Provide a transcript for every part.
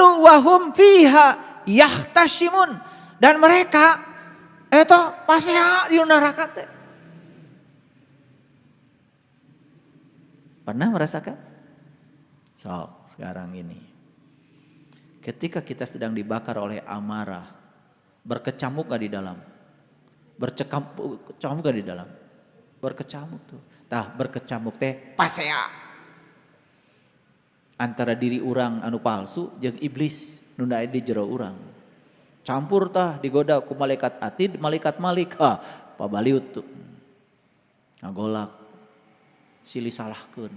Lalu wahum fiha yahtashimun, dan mereka eta pasea di neraka teh. Pernah merasakan? Sekarang ini ketika kita sedang dibakar oleh amarah, berkecamuk gak di dalam? Berkecamuk gak di dalam? Berkecamuk tuh. Tah berkecamuk teh pasea. Antara diri orang anu palsu jeung iblis nu aya di jero urang. Campur tah digoda ku malaikat atid, malaikat malik. Pabaliut tuh. Ngagolak. Silih salahkeun.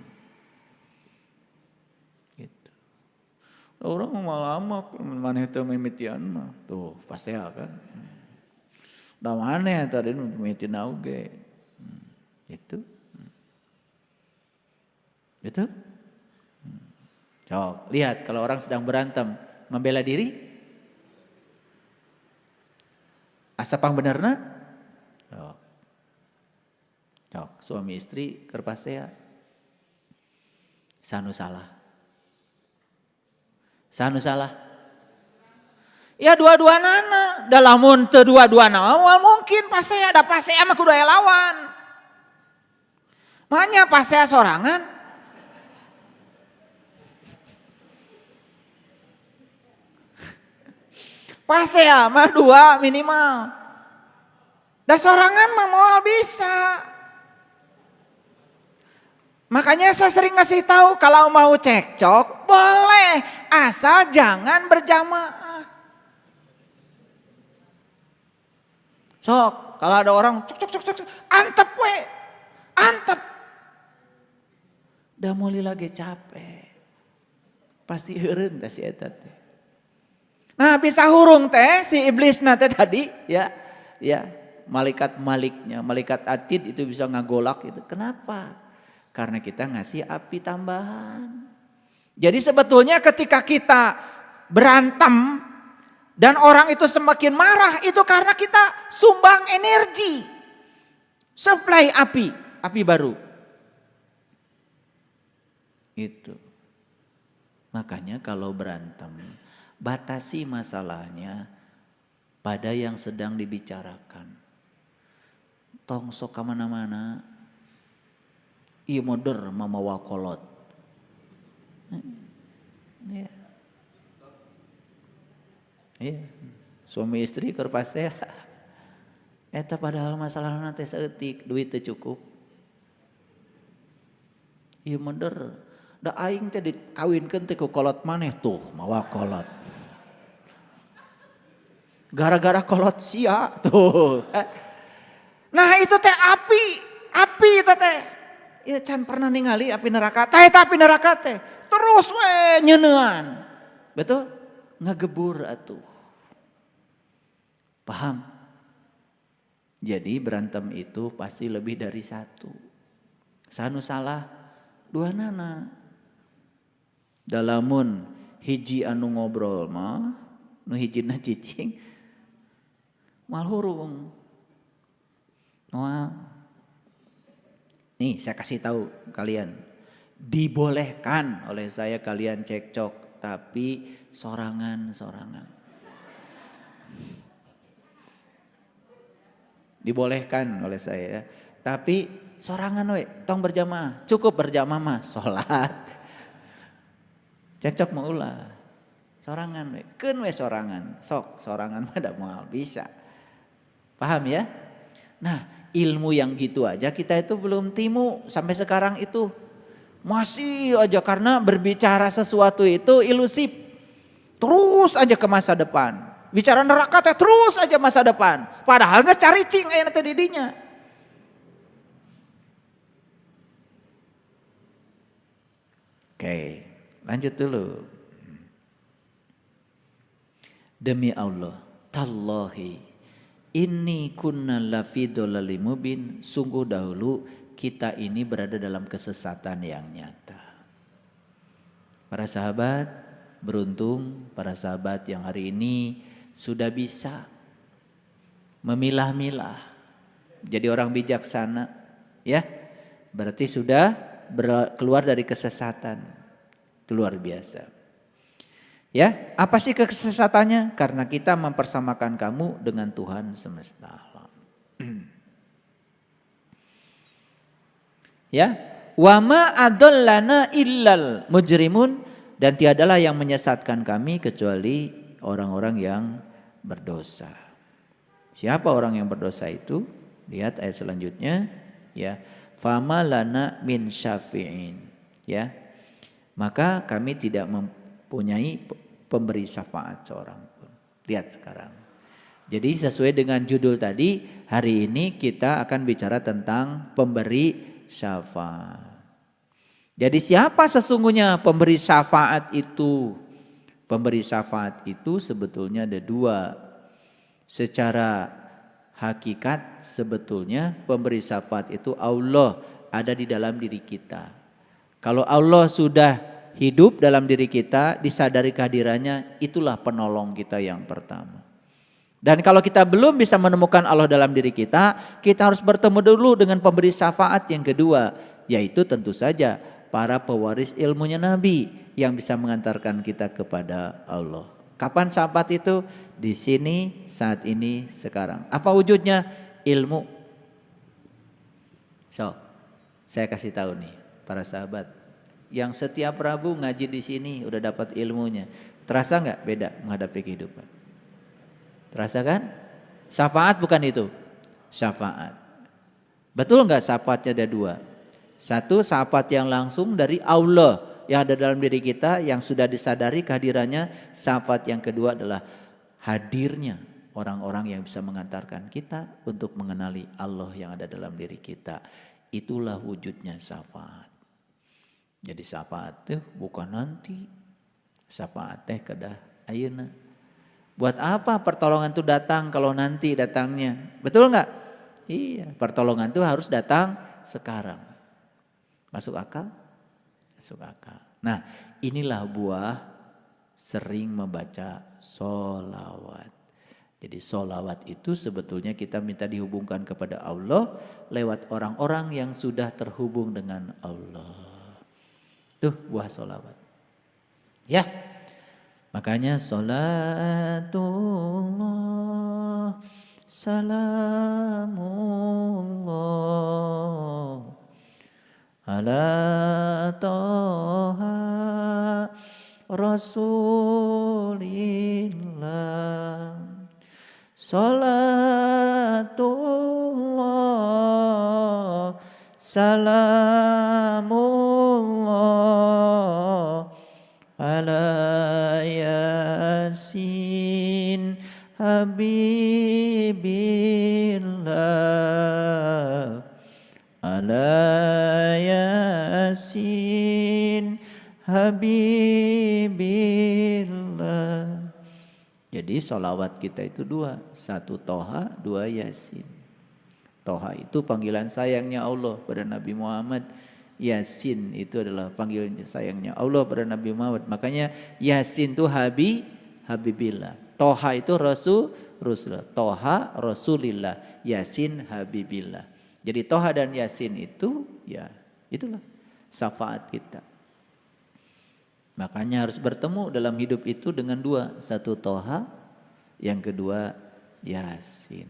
Gitu. Orang malamak maneh teu mimitian mah. Tuh pasea kan. Da maneh tadi mimitin oge. Gitu. Betul? Cok, lihat kalau orang sedang berantem, membela diri, asapang benerna, cok, suami istri kerpasea, sanu salah, ya dua-dua nana, dalamun teu dua-dua awal mungkin pasea, ada pasea mah kudu aya lawan, makanya pasea sorangan. Pasea mah dua minimal. Da sorangan mah moal bisa. Makanya saya sering ngasih tahu kalau mau cekcok boleh, asal jangan berjamaah. Sok, kalau ada orang cok, antep we. Antep. Da meuli lagi capek. Pasti heureun teh si eta teh. Nah bisa hurung teh si iblis teh tadi ya malaikat maliknya, malaikat atid itu bisa ngagolak itu. Kenapa? Karena kita ngasih api tambahan. Jadi sebetulnya ketika kita berantem dan orang itu semakin marah itu karena kita sumbang energi, supply api baru. Itu. Makanya kalau berantem batasi masalahnya pada yang sedang dibicarakan. Tong sok kamana-mana, ieu moder mamawa kolot. Iya. Suami istri keur pasea. Eta padahal masalahna teh saeutik, duit teu cukup. Ieu moder, da aing teh dikawinkeun teh ku kolot maneh tuh, mawa kolot. Gara-gara kolot sia tuh. Nah itu teh api itu teh. Ya can pernah ningali api neraka. Tah eta api neraka teh terus we nyeuneuan. Betul? Ngagebur atuh. Paham? Jadi berantem itu pasti lebih dari satu. Sanu salah, dua nana. Dalamun hiji anu ngobrol mah, nu hijina cicing. Mal hurung. Wah. Nih saya kasih tahu kalian. Dibolehkan oleh saya kalian cekcok. Tapi sorangan-sorangan. Dibolehkan oleh saya. Tapi sorangan we. Tong berjamaah. Cukup berjamaah mah. Sholat. Cekcok mau ulah. Sorangan we. Keun we sorangan. Sok sorangan mah da moal bisa. Paham ya? Nah ilmu yang gitu aja kita itu belum timu sampai sekarang itu. Masih aja karena berbicara sesuatu itu ilusif. Terus aja ke masa depan. Bicara neraka teh terus aja masa depan. Padahal geus caricing aya teh di dinya. Oke, lanjut dulu. Demi Allah, tallahi inni kunna lafi dolalim mubin, sungguh dahulu kita ini berada dalam kesesatan yang nyata. Para sahabat beruntung, para sahabat yang hari ini sudah bisa memilah-milah jadi orang bijaksana, ya. Berarti sudah keluar dari kesesatan. Itu luar biasa. Ya, apa sih kesesatannya? Karena kita mempersamakan kamu dengan Tuhan semesta alam. Ya, wa ma adallana illal mujrimun, dan tiadalah yang menyesatkan kami kecuali orang-orang yang berdosa. Siapa orang yang berdosa itu? Lihat ayat selanjutnya, ya. Fama lana min syafi'in, ya. Maka kami tidak mempunyai pemberi syafaat seorang pun. Lihat sekarang. Jadi sesuai dengan judul tadi, hari ini kita akan bicara tentang pemberi syafaat. Jadi siapa sesungguhnya pemberi syafaat itu? Pemberi syafaat itu sebetulnya ada dua. Secara hakikat sebetulnya pemberi syafaat itu Allah, ada di dalam diri kita. Kalau Allah sudah hidup dalam diri kita, disadari kehadirannya, itulah penolong kita yang pertama. Dan kalau kita belum bisa menemukan Allah dalam diri kita harus bertemu dulu dengan pemberi syafaat yang kedua, yaitu tentu saja para pewaris ilmunya Nabi yang bisa mengantarkan kita kepada Allah. Kapan syafaat itu? Di sini, saat ini, sekarang. Apa wujudnya? Ilmu. So, saya kasih tahu nih para sahabat. Yang setiap Rabu ngaji di sini udah dapat ilmunya. Terasa nggak beda menghadapi kehidupan? Terasa kan? Syafaat bukan itu. Syafaat. Betul nggak syafaatnya ada dua? Satu, syafaat yang langsung dari Allah yang ada dalam diri kita yang sudah disadari kehadirannya. Syafaat yang kedua adalah hadirnya orang-orang yang bisa mengantarkan kita untuk mengenali Allah yang ada dalam diri kita. Itulah wujudnya syafaat. Jadi syafaat teh bukan nanti, syafaat teh kedah ayeuna. Buat apa pertolongan itu datang kalau nanti datangnya? Betul nggak? Iya, pertolongan itu harus datang sekarang. Masuk akal? Masuk akal. Nah, inilah buah sering membaca sholawat. Jadi sholawat itu sebetulnya kita minta dihubungkan kepada Allah lewat orang-orang yang sudah terhubung dengan Allah. Tuh buah sholawat. Ya, makanya sholatullah salamullah ala toha rasulillah. Sholatullah salamullah ala yasin habibillah, ala yasin habibillah. Jadi sholawat kita itu dua, satu Toha, dua Yasin. Toha itu panggilan sayangnya Allah pada Nabi Muhammad. Yasin itu adalah panggilan sayangnya Allah pada Nabi Muhammad. Makanya Yasin itu Habibillah. Toha itu Rasulullah. Toha Rasulillah. Yasin Habibillah. Jadi Toha dan Yasin itu ya itulah syafaat kita. Makanya harus bertemu dalam hidup itu dengan dua. Satu Toha, yang kedua Yasin.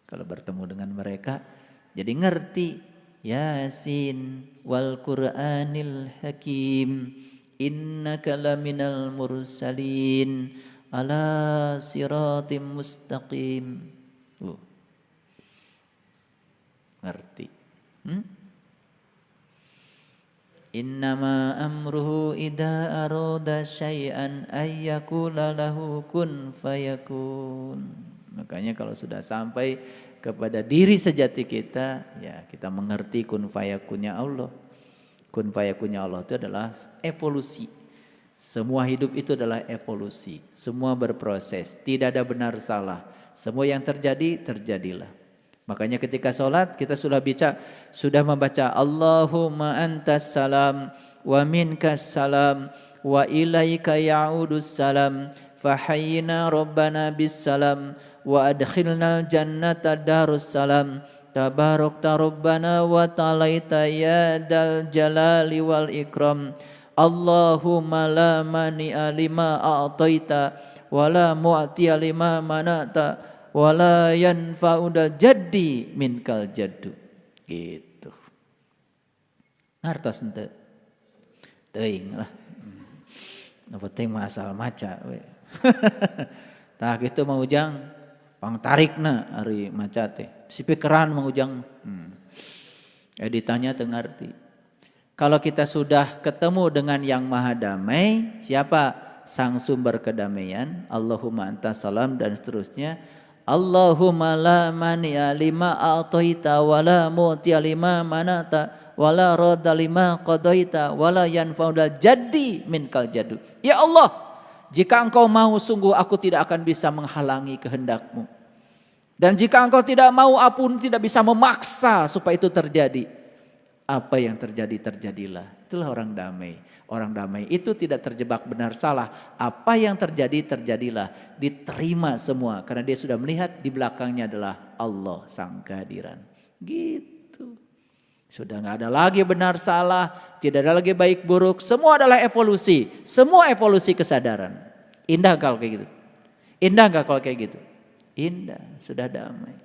Kalau bertemu dengan mereka jadi ngerti. Yasin wal Qur'anil Hakim innaka laminal mursalin ala siratim mustaqim. Ngerti. Innama amruhu idza arada syai'an ayyakula lahu kun fayakun. Makanya kalau sudah sampai kepada diri sejati kita, ya kita mengerti kun fayakunnya Allah. Kun fayakunnya Allah itu adalah evolusi. Semua hidup itu adalah evolusi. Semua berproses, tidak ada benar salah. Semua yang terjadi, terjadilah. Makanya ketika sholat kita sudah membaca Allahumma antas salam wa minkas salam wa ilaika ya'udus salam fahayyina rabbana bis salam wa adkhilnal jannata darus salam tabarakta rabbana wa ta'alaita ya dal jalali wal ikram Allahumma la mani'a lima a'taita wa la mu'tiya lima manata wa la yanfa'udal jaddi minkal jaddu. Gitu. Ngartos henteu? Teuing lah. Nu penting mah asal maca we. Tah kitu mah Ujang pangtarikna ari maca teh. Sipikeran mah Ujang. Ditanya teu ngarti. Kalau kita sudah ketemu dengan yang maha damai, siapa? Sang sumber kedamaian, Allahumma antas salam dan seterusnya. Allahumma la mani'a lima a'taita wa la mu'tiya lima manata wa la radda lima qadaita wa la yanfa'udal jaddi minkal jaddu. Ya Allah, jika Engkau mau sungguh aku tidak akan bisa menghalangi kehendak-Mu. Dan jika Engkau tidak mau, aku tidak bisa memaksa supaya itu terjadi. Apa yang terjadi, terjadilah. Itulah orang damai. Orang damai itu tidak terjebak benar salah. Apa yang terjadi, terjadilah. Diterima semua. Karena dia sudah melihat di belakangnya adalah Allah sang kehadiran. Gitu. Sudah gak ada lagi benar salah. Tidak ada lagi baik buruk. Semua adalah evolusi. Semua evolusi kesadaran. Indah kalau kayak gitu. Indah gak kalau kayak gitu? Indah. Sudah damai.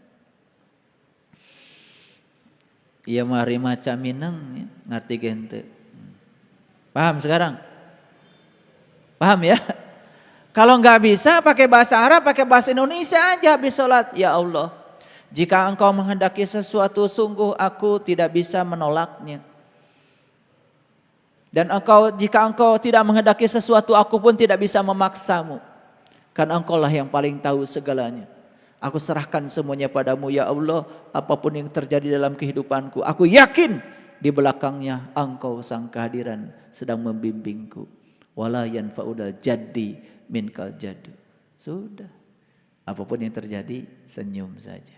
Iya mari maca mineng ya, ngerti gente. Paham sekarang? Paham ya? Kalau nggak bisa pakai bahasa Arab, pakai bahasa Indonesia aja habis sholat. Ya Allah, jika Engkau menghendaki sesuatu, sungguh aku tidak bisa menolaknya. Dan jika Engkau tidak menghendaki sesuatu, aku pun tidak bisa memaksamu. Karena Engkau lah yang paling tahu segalanya. Aku serahkan semuanya padamu ya Allah. Apapun yang terjadi dalam kehidupanku, aku yakin di belakangnya Engkau sang kehadiran sedang membimbingku. Wala yanfa'udal jaddi minkal jaddu. Sudah. Apapun yang terjadi, senyum saja.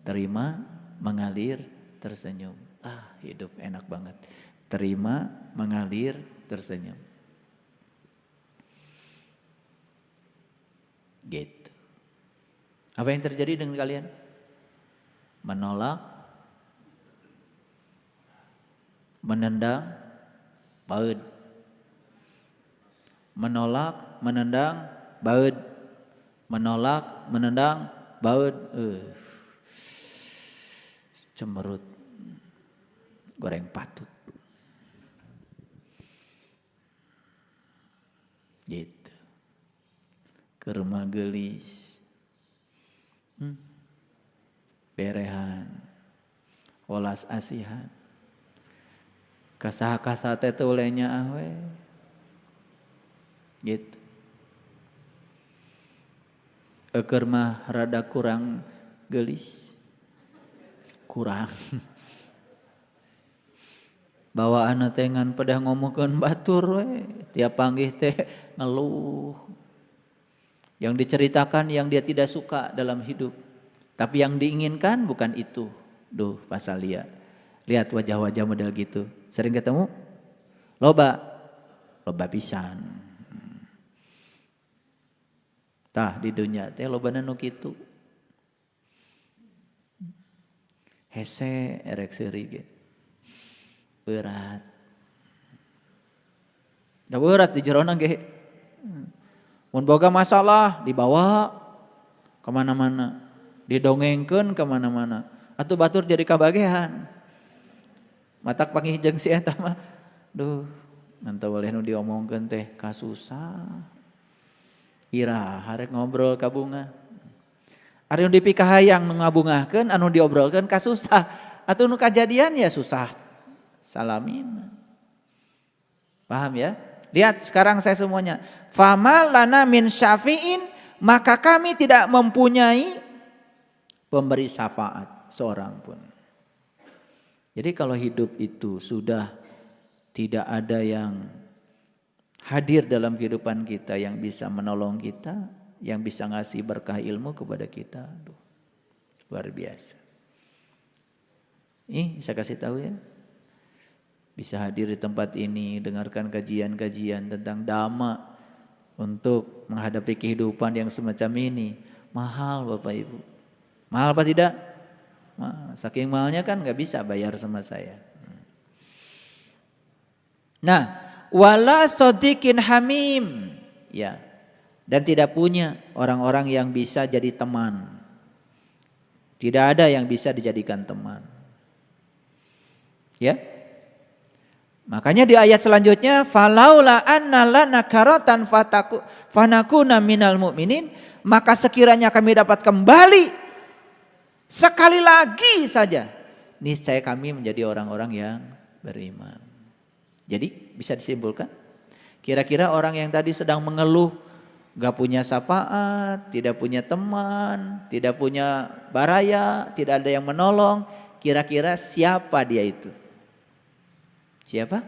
Terima, mengalir, tersenyum. Hidup enak banget. Terima, mengalir, tersenyum. Gitu. Apa yang terjadi dengan kalian? Menolak, menendang, baud. Menolak, menendang, baud. Menolak, menendang, baud. Cemerut, goreng patut. Gitu. Kerma gelis. Berehan, olas asihan, kasah-kasah teh tulenya ahwe, gitu. Eker mah rada kurang gelis, kurang. Bawaan teh ngan pedah ngomongkeun batur we, tiap panggih teh ngeluh. Yang diceritakan yang dia tidak suka dalam hidup. Tapi yang diinginkan bukan itu. Duh, Pasalia. Lihat wajah-wajah model gitu. Sering ketemu? Loba pisan. Tah di dunia teh lobana nu kitu. Hese erek seuri ge. Berat. Da berat di jerona ge. Mun boga masalah dibawa kemana-mana, didongengkeun kemana-mana. Atuh batur jadi kabagehan. Matak panggih jeung si eta mah, duh, nganto boleh nu diomongkeun teh kasusah. Ira harek ngobrol ka bunga. Ari nu dipikahayang nu ngabungahkeun, anu diobrolkeun kasusah. Atuh nu kajadian ya susah. Salamin. Paham ya? Lihat sekarang saya semuanya. Fama lana min syafi'in, maka kami tidak mempunyai pemberi syafaat seorang pun. Jadi kalau hidup itu sudah tidak ada yang hadir dalam kehidupan kita yang bisa menolong kita, yang bisa ngasih berkah ilmu kepada kita, aduh, luar biasa. Saya kasih tahu ya. Bisa hadir di tempat ini, dengarkan kajian-kajian tentang dhamma untuk menghadapi kehidupan yang semacam ini. Mahal Bapak Ibu. Mahal apa tidak? Saking mahalnya kan gak bisa bayar sama saya. Nah, wala sadiqin hamim. Ya. Dan tidak punya orang-orang yang bisa jadi teman. Tidak ada yang bisa dijadikan teman. Ya. Makanya di ayat selanjutnya falaula anna lana karatan fanakuna minal mu'minin, maka sekiranya kami dapat kembali sekali lagi saja, niscaya kami menjadi orang-orang yang beriman. Jadi bisa disimpulkan, kira-kira orang yang tadi sedang mengeluh, gak punya syafaat, tidak punya teman, tidak punya baraya, tidak ada yang menolong, kira-kira siapa dia itu? Siapa?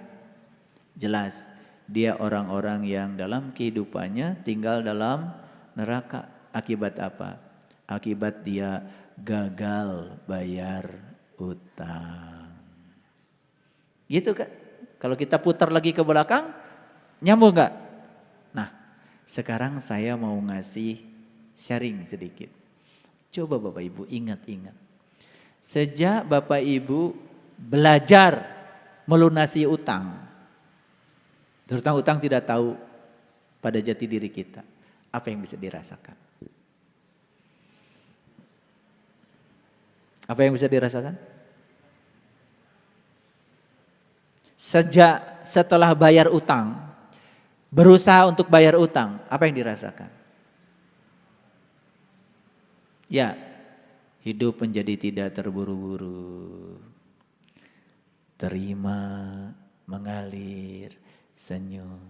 Jelas, dia orang-orang yang dalam kehidupannya tinggal dalam neraka. Akibat apa? Akibat dia gagal bayar utang. Gitu kan? Kalau kita putar lagi ke belakang, nyambung gak? Nah, sekarang saya mau ngasih sharing sedikit. Coba Bapak Ibu ingat-ingat. Sejak Bapak Ibu belajar melunasi utang, terutama utang tidak tahu pada jati diri kita, apa yang bisa dirasakan? Apa yang bisa dirasakan? Setelah bayar utang, berusaha untuk bayar utang, apa yang dirasakan? Ya, hidup menjadi tidak terburu-buru. Terima, mengalir, senyum.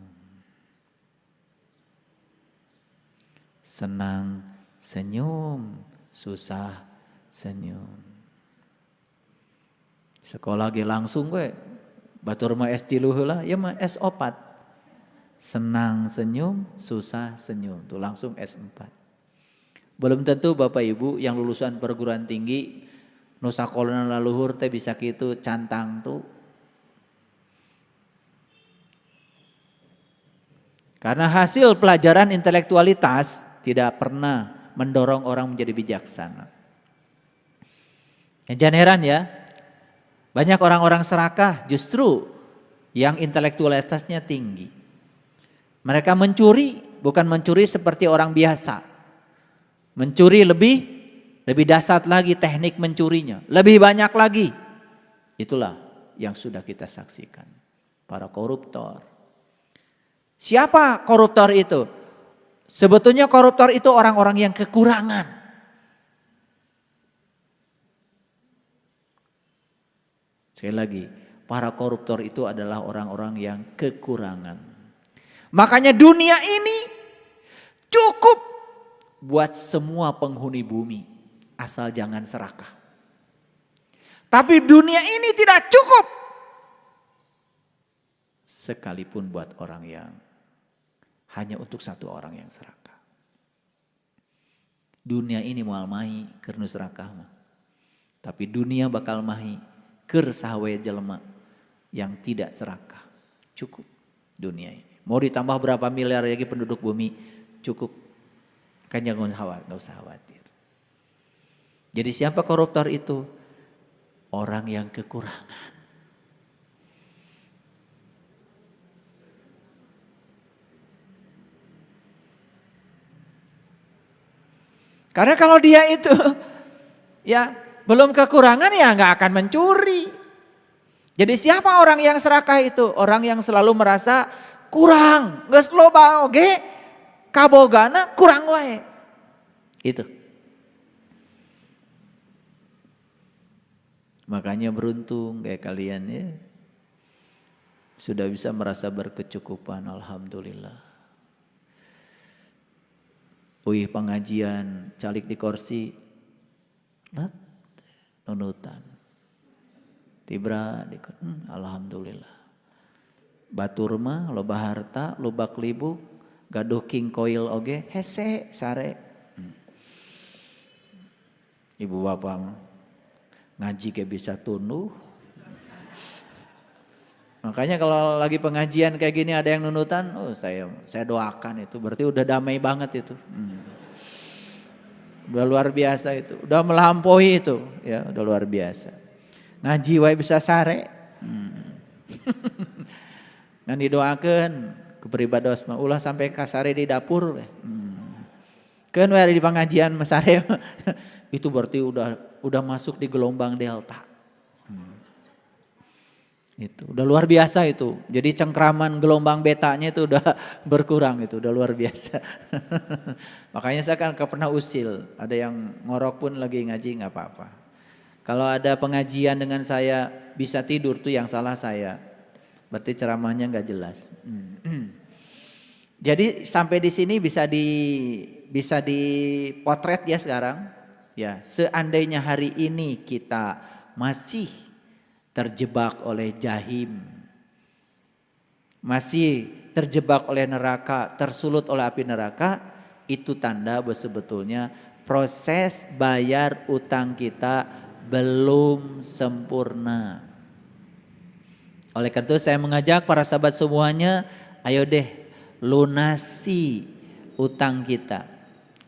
Senang, senyum. Susah, senyum. Sekolah ge langsung gue, batur mah S3 heula, ya mah S4. Senang, senyum, susah, senyum. Tuh langsung S4. Belum tentu Bapak Ibu yang lulusan perguruan tinggi nusa kolona laluhur teh bisa gitu cantang tuh. Karena hasil pelajaran intelektualitas tidak pernah mendorong orang menjadi bijaksana. Jangan heran ya, banyak orang-orang serakah justru yang intelektualitasnya tinggi. Mereka mencuri, bukan mencuri seperti orang biasa. Mencuri lebih dahsyat lagi teknik mencurinya, lebih banyak lagi. Itulah yang sudah kita saksikan, para koruptor. Siapa koruptor itu? Sebetulnya koruptor itu orang-orang yang kekurangan. Sekali lagi, para koruptor itu adalah orang-orang yang kekurangan. Makanya dunia ini cukup buat semua penghuni bumi, asal jangan serakah. Tapi dunia ini tidak cukup sekalipun buat orang yang hanya untuk satu orang yang serakah. Dunia ini moal mahi keur nu serakah mah. Tapi dunia bakal mahi keur sawe jelema yang tidak serakah. Cukup dunia ini. Mau ditambah berapa miliar lagi penduduk bumi, cukup. Kan jangan usah khawatir. Jadi siapa koruptor itu? Orang yang kekurangan. Karena kalau dia itu ya belum kekurangan ya nggak akan mencuri. Jadi siapa orang yang serakah itu? Orang yang selalu merasa kurang, geus loba oge, kabogana kurang wae. Itu. Makanya beruntung kayak kalian ya. Sudah bisa merasa berkecukupan, alhamdulillah. Wih pengajian, calik di kursi, nunutan. Tibra, alhamdulillah. Batur mah loba harta, loba kelibuk, gaduh king koil oge, hese, sare. Ibu bapak mah ngaji kayak bisa tunduh. Makanya kalau lagi pengajian kayak gini ada yang nunutan, oh saya doakan itu, berarti udah damai banget itu. Udah luar biasa itu, udah melampaui itu, ya udah luar biasa. Ngaji wae bisa sare. Ngan didoakeun ku peribados mah ulah sampai kasare di dapur. Keun we di pengajian mesare itu berarti udah masuk di gelombang delta. Itu udah luar biasa itu. Jadi cengkraman gelombang betanya itu udah berkurang, itu udah luar biasa. Makanya saya kan pernah usil, ada yang ngorok pun lagi ngaji nggak apa-apa. Kalau ada pengajian dengan saya bisa tidur tuh yang salah saya. Berarti ceramahnya nggak jelas. Jadi sampai di sini bisa dipotret ya sekarang. Ya, seandainya hari ini kita masih terjebak oleh jahim, masih terjebak oleh neraka, tersulut oleh api neraka, itu tanda bahwa sebetulnya proses bayar utang kita belum sempurna. Oleh karena itu saya mengajak para sahabat semuanya, ayo deh lunasi utang kita,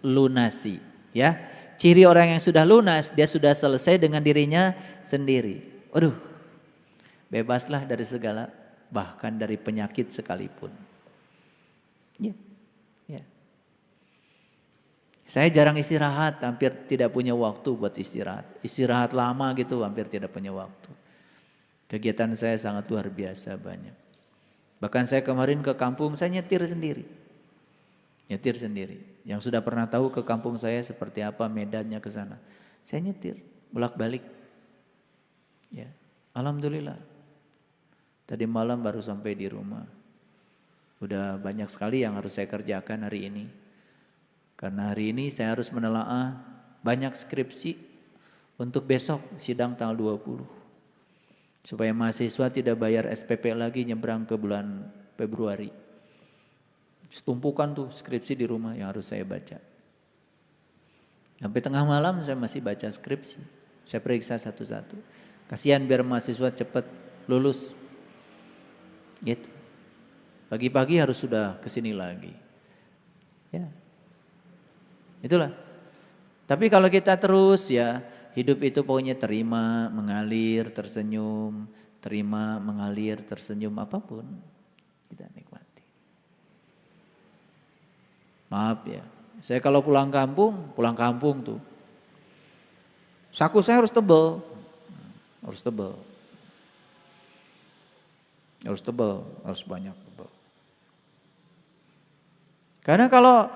lunasi ya. Ciri orang yang sudah lunas, dia sudah selesai dengan dirinya sendiri. Waduh, bebaslah dari segala, bahkan dari penyakit sekalipun. Ya, ya. Saya jarang istirahat, hampir tidak punya waktu buat istirahat. Istirahat lama gitu, hampir tidak punya waktu. Kegiatan saya sangat luar biasa banyak. Bahkan saya kemarin ke kampung, saya nyetir sendiri. Nyetir sendiri. Yang sudah pernah tahu ke kampung saya seperti apa medannya ke sana. Saya nyetir, bolak-balik. Ya, alhamdulillah. Tadi malam baru sampai di rumah. Udah banyak sekali yang harus saya kerjakan hari ini. Karena hari ini saya harus menelaah banyak skripsi untuk besok sidang tanggal 20. Supaya mahasiswa tidak bayar SPP lagi nyebrang ke bulan Februari. Tumpukan tuh skripsi di rumah yang harus saya baca. Sampai tengah malam saya masih baca skripsi. Saya periksa satu-satu. Kasihan biar mahasiswa cepat lulus. Gitu. Pagi-pagi harus sudah kesini lagi. Ya. Itulah. Tapi kalau kita terus ya, hidup itu pokoknya terima, mengalir, tersenyum, terima, mengalir, tersenyum, apapun kita nikmati. Maaf ya, saya kalau pulang kampung tuh, saku saya harus tebal, harus banyak tebal. Karena kalau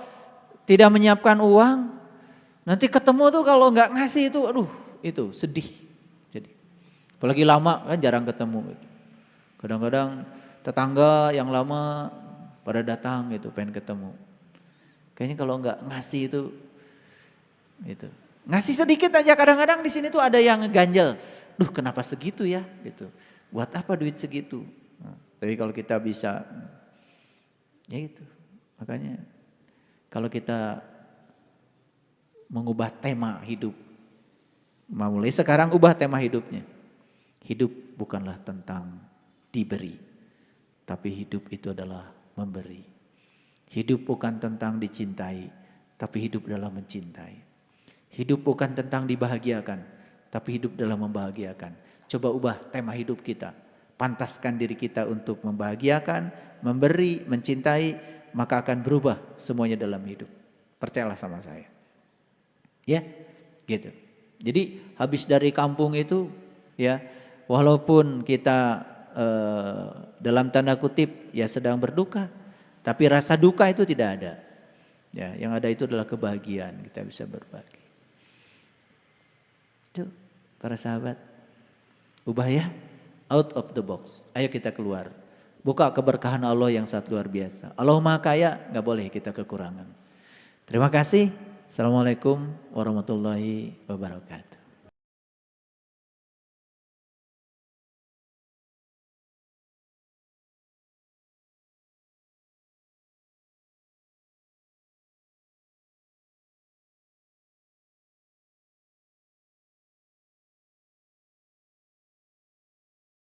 tidak menyiapkan uang, nanti ketemu tuh kalau nggak ngasih itu, aduh itu sedih. Jadi, apalagi lama kan jarang ketemu. Kadang-kadang tetangga yang lama pada datang gitu, pengen ketemu. Kayaknya kalau nggak ngasih itu, ngasih sedikit aja. Kadang-kadang di sini tuh ada yang ngeganjel. Duh kenapa segitu ya? Gitu. Buat apa duit segitu? Nah, tapi kalau kita bisa, ya gitu. Makanya kalau kita mengubah tema hidup, mulai sekarang ubah tema hidupnya. Hidup bukanlah tentang diberi, tapi hidup itu adalah memberi. Hidup bukan tentang dicintai, tapi hidup adalah mencintai. Hidup bukan tentang dibahagiakan, tapi hidup adalah membahagiakan. Coba ubah tema hidup kita. Pantaskan diri kita untuk membahagiakan, memberi, mencintai, maka akan berubah semuanya dalam hidup. Percayalah sama saya. Ya, gitu. Jadi habis dari kampung itu ya, walaupun kita dalam tanda kutip ya sedang berduka, tapi rasa duka itu tidak ada. Ya, yang ada itu adalah kebahagiaan, kita bisa berbagi. Itu para sahabat, ubah ya, out of the box. Ayo kita keluar. Buka keberkahan Allah yang sangat luar biasa. Allah Maha Kaya, gak boleh kita kekurangan. Terima kasih. Assalamualaikum warahmatullahi wabarakatuh.